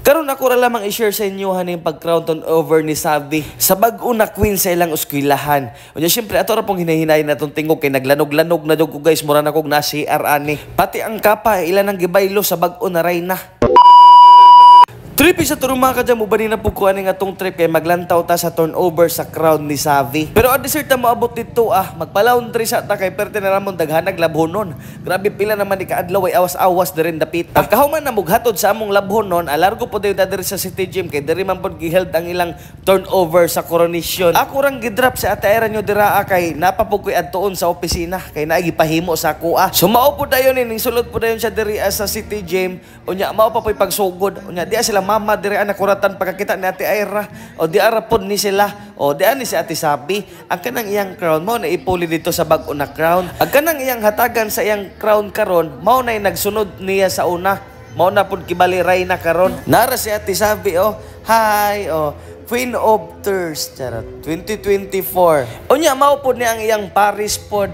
Karon ako ra lamang i-share sa inyo haning pag-crown turnover ni Savi sa bag-o na queen sa ilang eskwelahan. Unya syempre ato ra pong hinahinay natong tingog kay naglanog-lanog na jud ko guys, mura na kog na CR ani. Pati ang kapa ilan ang gibaylo sa bag-o na reyna. Trip sa turong mga kadya mo ba na po kuha nga tong trip kay maglantaw ta sa turnover sa crown ni Savi. Pero at dessert na moabot dito magpa-laundry sa ta kay perte na ramon daghanag labhonon. Grabe pila naman ni kaadlaw ay awas-awas diren dapit. Pagkahuman na mughatod sa among labhonon, alargo po dayon diri sa City Gym kay diri man pod giheld ang ilang turnover sa coronation. Ako rang gidrop sa atayra nyo dira kay napapukoy adtuon sa opisina kay naay gipahimo sa kuha. Sumao po dayon ning sulod po dayon siya diri sa City Gym. Unya mao pa poy pagsugod. Unya di sila mama dire nakuratan pagkakita ni Ate Ira o di arapod ni sila o di ani si Ate Savi ang kanang iyang crown mao na ipuli dito sa bag-o na crown. Ang kanang iyang hatagan sa iyang crown karon mao na nagsunod niya sa una, mao na pud kibali reyna karon. Nara si Ate Savi hi Queen of Thirst 2024. Unya mao pod ni ang iyang Paris pod.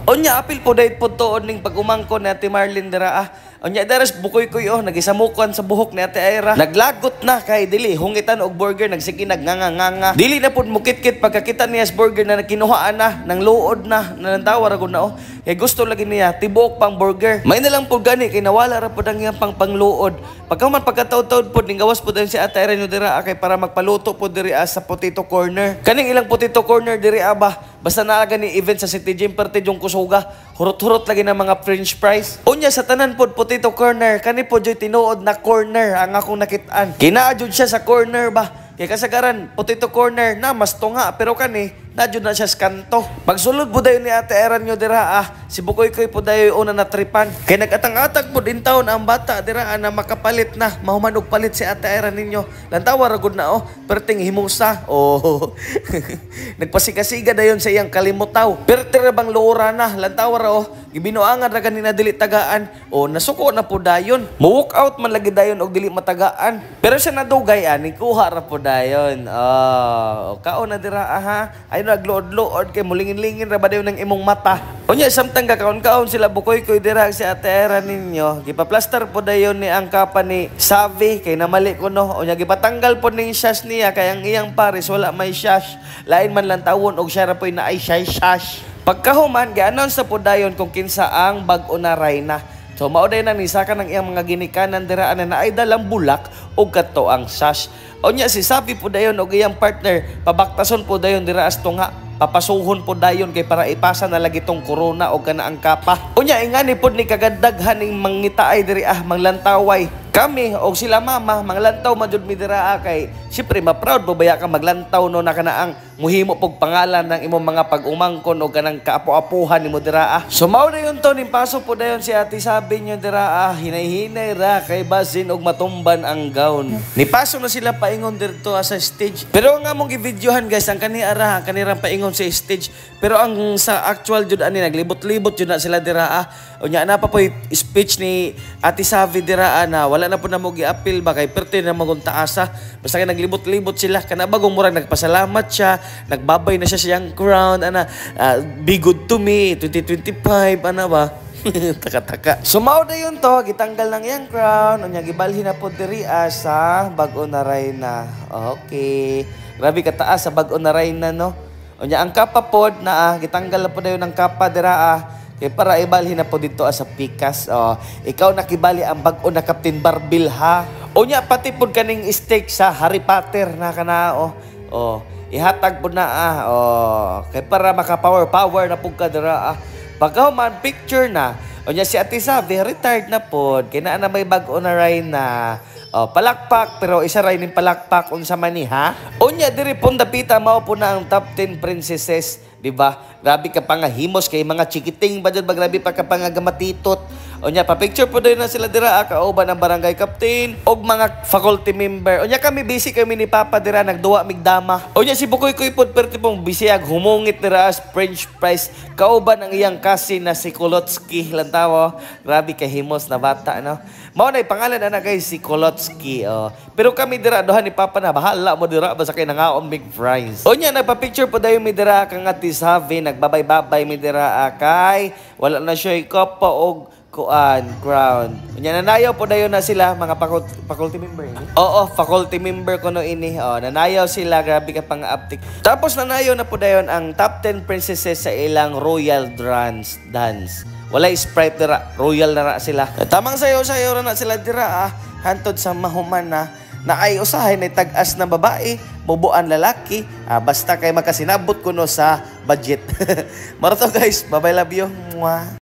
Unya apil pod dayt pod tuod ning pag-umangkon ni Ate Marlene dira Unya daras bukoy-koy nagisamukan sa buhok ni Ate Ira. Naglagot na kay dili hungitan og burger nagsige nagnganga-nganga. Dili na pud mukit-kit pagkakita niya sa burger na kinuhaan na nang luod na nandawa ra gud na Kay gusto lagi niya tibuok pang burger. May na lang pud gani kay nawala ra pud ang iyang pangluod. Pagkaman pagkataud-taud pud ning gawas pud si Ate Ira nyo dira kay para magpaluto pud diri sa potato corner. Kaning ilang potato corner diri basta naa gani event sa City Gym parte yung kusuga. Hurot-hurot lagi ng mga french fries. Unya sa tanan pod potato corner kani po joy tinuod na corner ang akong nakit-an. Kinaa jud siya sa corner ba. Kaya kasagaran potato corner na mas tunga pero kani na jud na siya sa kanto. Pagsulod po dayon ni Ate Ira nyo dira si Bukoy-koy po dayon una na tripan. Kaya nagatang-atag po din taon ang bata dira na makapalit na mahuman og palit si Ate Ira ninyo. Lantawa ra gud na perting himusa. Nagpasigasiga dayon sa iyang kalimutaw. Perte ra bang luura na lantawa ra gibinuangan ra kanina dili tagaan. Nasuko na po dayon. Mo-walk out man lagi dayon og dili matagaan. Pero siya nadugay ni kuha ra po dayon. Kaon na dira ay nagluod-luod kay mulingin-lingin ra ba dayon ng imong mata. Unya samtang kakaon-kaon sila Bukoy-koy dira si Ate Ira ninyo. Gipa-plaster po dayon ni ang kapa ni Savi kay namali ko Unya gipatanggal po ning shash niya kay ang iyang Paris wala may shash. Lain man lang tawon og siya ra po'y naay shash. Pagkahuman gi-announce na po dayon kung kinsa ang bag-o na reyna. So mao dayon ni saka ng iyang mga ginikanan dira na naay dalang bulak og kadto ang shash. Unya si Savi po dayon og iyang partner pabaktason po dayon dira astunga. Papasuhon po dayon kay para ipasa na lagi tong corona o kana ang kapa. Unya ingani pod ni kagadaghan ning mangitaay diri maglantaway. Kami o sila mama manglantaw majud mi dira kay syempre ma-proud mo baya ka maglantaw na kanaang muhimo pog pangalan ng imong mga pag-umangkon o kanang kaapo-apuhan nimo dira So mao dayon to ning paso po dayon si Ate Savi nyo dira hinay-hinay ra kay basin og matumban ang gown. Ni paso na sila paingon dito sa stage. Pero nga mong gi-videohan guys ang kanirang paingon sa stage. Pero ang sa actual jud ani naglibot-libot jud na sila dira Unya na pa po'y speech ni Ate Savi dira na wala na po na mo gi-appeal ba kay perte na maguntaasa. Basta kay naglibot-libot sila kana bagong murag nagpasalamat siya, nagbabay na siya siyang crown be good to me 2025 ba. Taka-taka. Sumao dayon to gitanggal ng iyang crown unya gibalhin na po diri sa bag-o na reyna. Okay. Grabe kataas sa bag-o na reyna Unya ang kapa pod na gitanggal na po dayon ng kapa dira kay para ibalhin na po dito sa pikas. Ikaw nakibali ang bag-o na Captain Barbil Unya pati pod kaning steak sa Harry Potter na kana ihatag po na kay para maka-power na po ka dira Pagkahuman picture na. Unya si Ate Savi retired na pod kay naa na may bag-o na reyna. Palakpak pero isa ray ning palakpak unsa man ni Unya diri pong dapita mao po na ang top 10 princesses, di ba? Grabe ka pangahimos kay mga chikiting ba dyan ba grabe pa ka pangagamatitot. Unya pa picture po doon na sila dira kauban ng barangay captain og mga faculty member. Unya kami busy kami ni Papa dira nagduwa migdama. Unya si Bukoy-koy pod perti pong busy humungit dira as French fries kauban ang iyang cousin na si Kolotsky lantawo. Grabe ka himos na bata Mao na pangalan ana guys si Kolotsky. Pero kami dira dohan ni Papa na bahala mo dira basta kay nangaon big fries. Unya nagpa-picture po dayon mi dira kang Ate Savi nagbabay-babay mi dira kay wala na siya ikapa og ground. Nya nanayaw po dayon na sila mga faculty member ini. Oo, faculty member ko no ini. Oh, nanayaw sila, grabe ka pang aptik. Tapos nanayaw na po dayon ang top 10 princesses sa ilang royal dance. Walay Sprite dira, royal na ra sila. Tamang sayo-sayo ra na sila dira hantod sa mahuman na ay usahay na tag-as na babae, mubuan lalaki, basta kay makasinabot kuno sa budget. Marato guys, bye-bye, love you. Mwah.